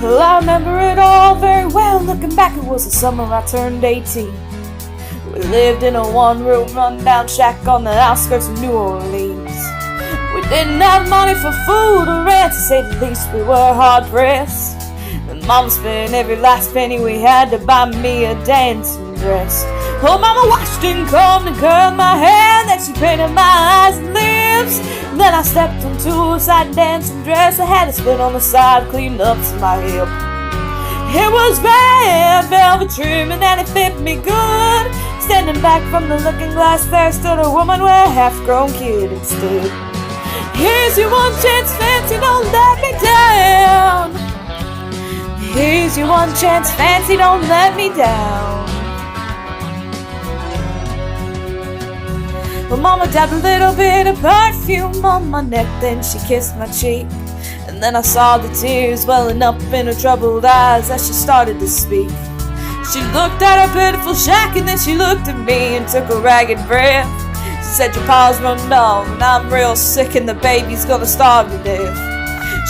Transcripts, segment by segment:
Well, I remember it all very well. Looking back, it was the summer I turned 18. We lived in a one-room rundown shack on the outskirts of New Orleans. We didn't have money for food or rent, to say the least. We were hard-pressed, and Mama spent every last penny we had to buy me a dancing dress. Oh, Mama washed and combed and curled my hair, then she painted my eyes and lips. And then I stepped into a side dancing dress. I had a split on the side, cleaned up to my hip. It was red velvet trim and then it fit me good. Standing back from the looking glass, there stood a woman with a half-grown kid instead. Here's your one chance, fancy, don't let me down. Here's your one chance, fancy, don't let me down. Well, Mama dabbed a little bit of perfume on my neck, then she kissed my cheek. And then I saw the tears welling up in her troubled eyes as she started to speak. She looked at her pitiful shack and then she looked at me and took a ragged breath. She said, your pa's run down and I'm real sick and the baby's gonna starve to death.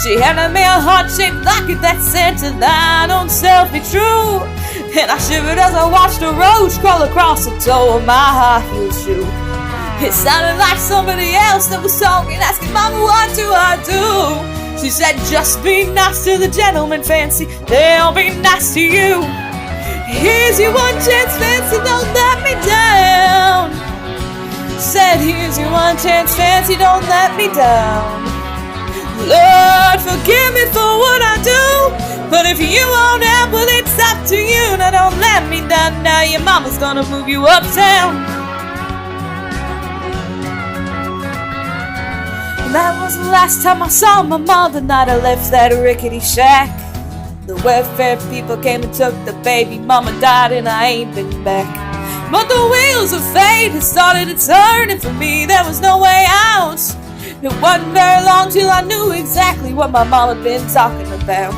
She handed me a heart-shaped locket that said to thine own self be true. And I shivered as I watched a roach crawl across the toe of my high-heel shoe. It sounded like somebody else that was talking, asking, Mama, what do I do? She said, just be nice to the gentleman, fancy, they'll be nice to you. Here's your one chance, fancy, don't let me down. Said, here's your one chance, fancy, don't let me down. Lord, forgive me for what I do, but if you won't help, well, it's up to you. Now don't let me down, now your mama's gonna move you uptown. That was the last time I saw my mom, the night I left that rickety shack. The welfare people came and took the baby, Mama died and I ain't been back. But the wheels of fate had started to turn, and for me there was no way out. It wasn't very long till I knew exactly what my mom had been talking about.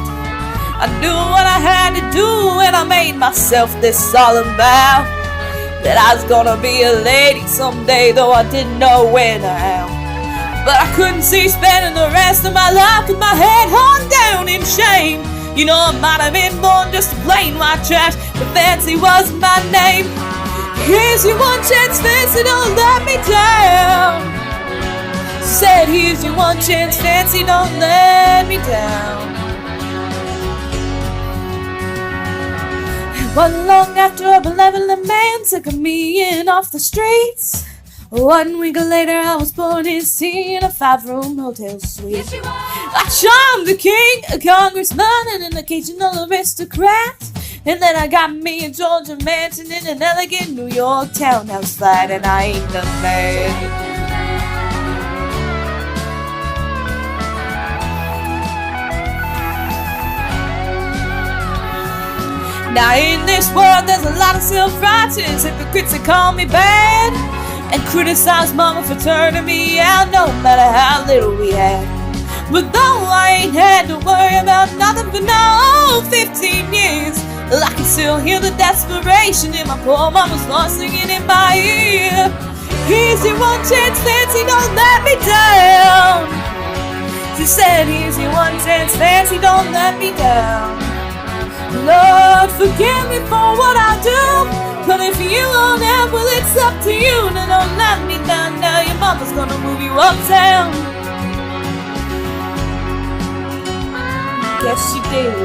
I knew what I had to do, and I made myself this solemn vow that I was gonna be a lady someday, though I didn't know when or how. But I couldn't see spending the rest of my life with my head hung down in shame. You know, I might have been born just a plain white trash, but fancy wasn't my name. Here's your one chance, fancy, don't let me down. Said, here's your one chance, fancy, don't let me down. It wasn't long after a benevolent man took me in off the streets. 1 week later, I was born in sea in a 5-room hotel suite. I charmed a king, a congressman, and an occasional aristocrat. And then I got me a Georgia mansion in an elegant New York townhouse flat, and I ain't done bad. Now in this world, there's a lot of self-righteous hypocrites that call me bad and criticize Mama for turning me out, no matter how little we had. But though I ain't had to worry about nothing for now 15 years, I can still hear the desperation in my poor mama's voice singing in my ear. Here's your one chance, fancy, don't let me down. She said, here's your one chance, fancy, don't let me down. Lord, forgive me for what I do, but if you won't help, well, it's up to you. Now don't let me down, now your mama's gonna move you uptown. Guess she did.